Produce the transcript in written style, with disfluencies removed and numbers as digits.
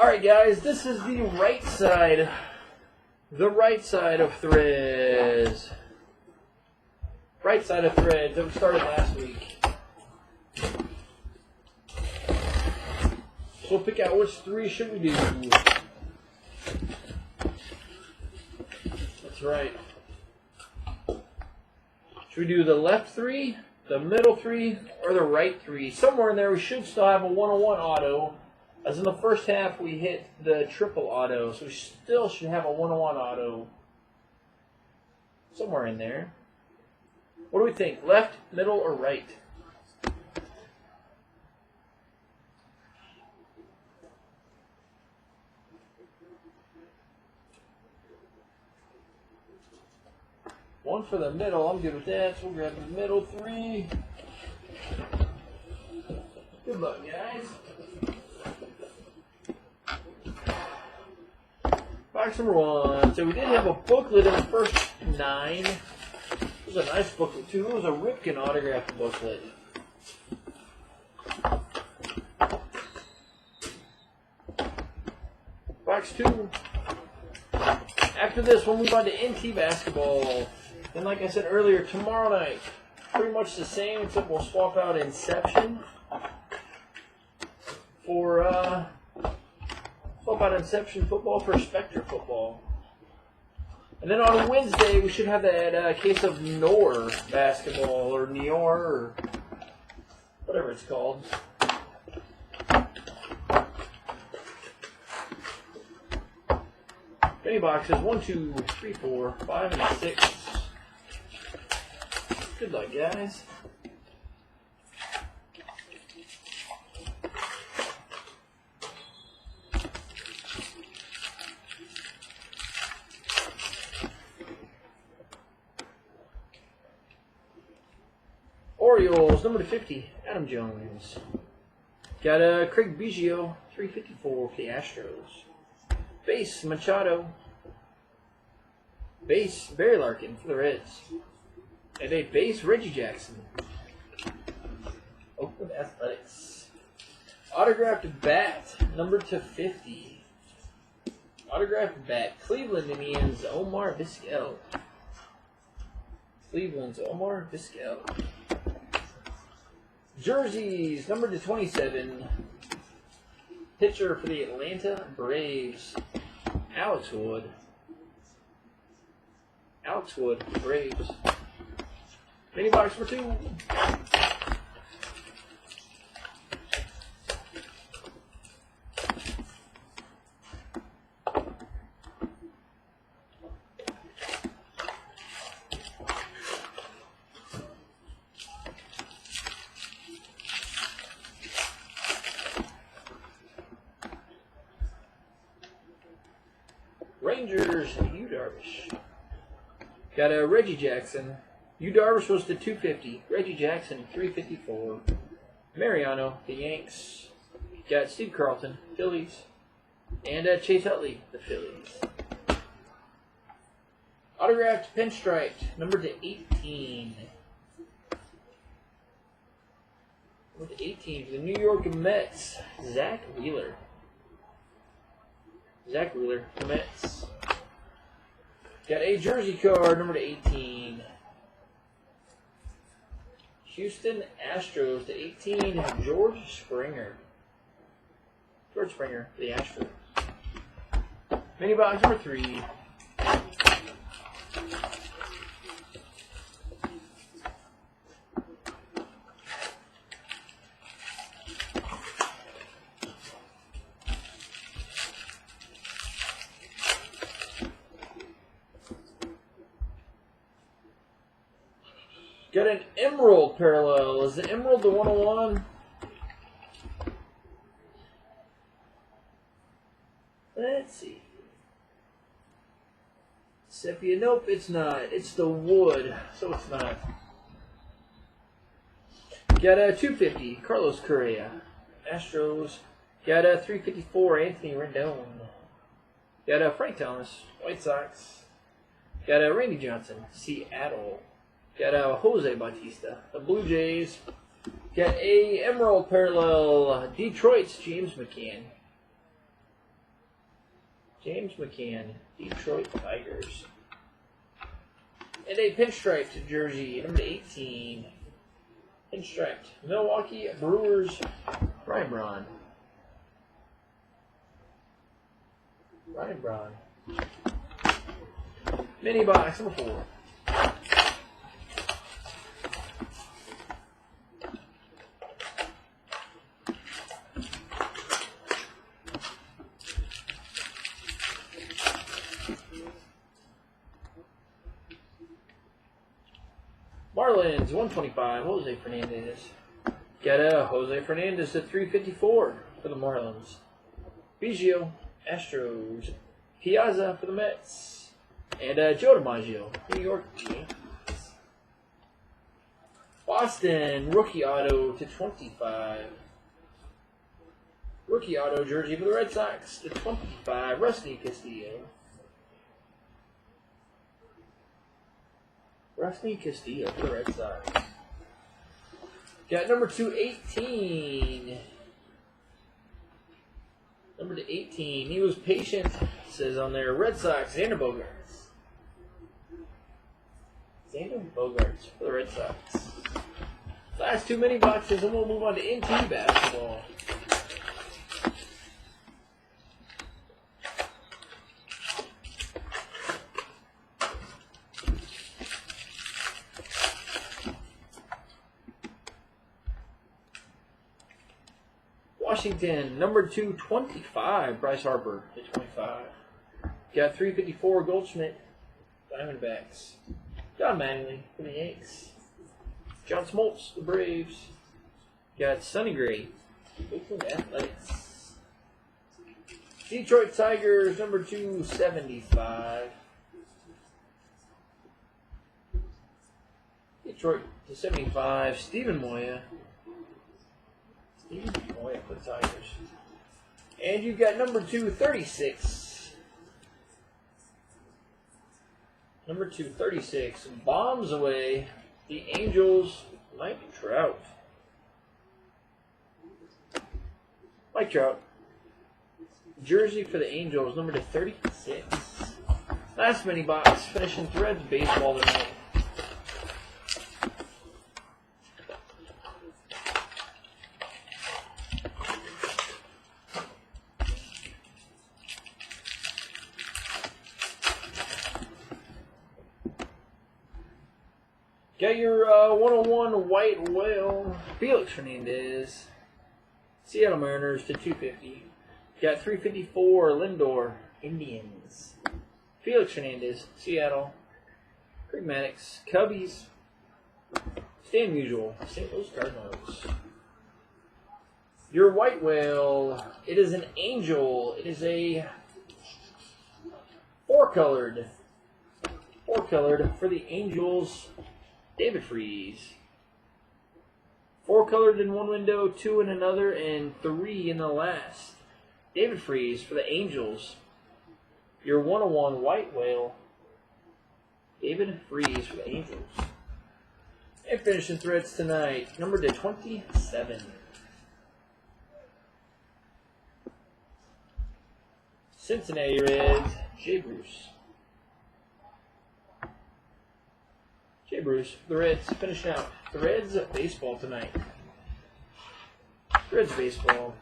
Alright guys, this is the right side. The right side of threads. Right side of threads that we started last week. So we'll pick out which three should we do. That's right. Should we do the left three, the middle three, or the right three? Somewhere in there we should still have a 101 auto. As in the first half we hit the triple auto, so we still should have a 101 auto. Somewhere in there. What do we think? Left, middle, or right? One for the middle. I'm good with that. So we'll grab the middle three. Good luck, guys. Box number one. So we did have a booklet in the first 9. It was a nice booklet too. It was a Ripken autographed booklet. Box 2. After this, we'll move on to NT basketball. And like I said earlier, tomorrow night, pretty much the same, except we'll swap out Inception for swap out Inception football for Spectre football. And then on Wednesday, we should have that case of Noor basketball, or Nior, or whatever it's called. Mini boxes 1, 2, 3, 4, 5, and 6. Good luck, guys. Orioles, number 50, Adam Jones. Got a Craig Biggio, 354 for the Astros. Base, Machado. Base, Barry Larkin for the Reds. And a base, Reggie Jackson. Oakland Athletics. Autographed bat, number /50. Autographed bat, Cleveland Indians, Omar Vizquel. Cleveland's Omar Vizquel. Jerseys, number /27. Pitcher for the Atlanta Braves, Alex Wood. Alex Wood, Braves. Mini box for 2. Rangers, Yu Darvish. Got a Reggie Jackson. Yu Darvish was the 250. Reggie Jackson, 354. Mariano, the Yanks. Got Steve Carlton, Phillies. And Chase Utley, the Phillies. Autographed pinstriped, number /18. Number /18 for the New York Mets, Zach Wheeler. Zach Wheeler, the Mets. Got a jersey card, number /18. Houston Astros, /18, George Springer. George Springer, the Astros. Mini box number 3. Got an Emerald parallel. Is the Emerald the 101? Let's see. Sepia. Nope, it's not. It's the wood, so it's not. Got a 250, Carlos Correa. Astros. Got a 354, Anthony Rendon. Got a Frank Thomas, White Sox. Got a Randy Johnson, Seattle. Got a Jose Bautista, the Blue Jays. Got a Emerald parallel, Detroit's James McCann. James McCann, Detroit Tigers. And a pinstriped jersey, number 18. Pinstriped, Milwaukee Brewers, Ryan Braun. Ryan Braun. Mini box, number 4. Marlins, 125, Jose Fernandez. Got a Jose Fernandez at 354 for the Marlins. Biggio, Astros. Piazza for the Mets. And Joe DiMaggio, New York Yankees. Boston, rookie auto to 25. Rookie auto jersey for the Red Sox to 25. Rusty Castillo. Rusty Castillo for the Red Sox. Got number 218. Number 18. He was patient, says on there. Red Sox, Xander Bogaerts. Xander Bogaerts for the Red Sox. Last 2 mini boxes, and we'll move on to NT basketball. Washington, number 225, Bryce Harper at 25. Got 354, Goldschmidt, Diamondbacks. John Mattingly for the Yanks. John Smoltz, the Braves. Got Sonny Gray, Oakland Athletics. Detroit Tigers, number 275. Detroit to 75, Stephen Moya. Moya for the Tigers. And you've got number 236. Number 236 bombs away the Angels, Mike Trout. Mike Trout. Jersey for the Angels, number 36. Last mini box, finishing Threads baseball tonight. Got your 101 White Whale, Felix Hernandez, Seattle Mariners to 250. Got 354 Lindor, Indians. Felix Hernandez, Seattle. Craig Maddox, Cubbies. Stan Musial, St. Louis Cardinals. Your White Whale, it is an Angel. It is a four-colored for the Angels. David Freese. 4 colored in one window, 2 in another, and 3 in the last. David Freese for the Angels. Your 101 White Whale. David Freese for the Angels. And finishing Threads tonight, number 27. Cincinnati Reds, Jay Bruce. Jay Bruce, the Reds finishing out the Reds baseball tonight. Reds baseball.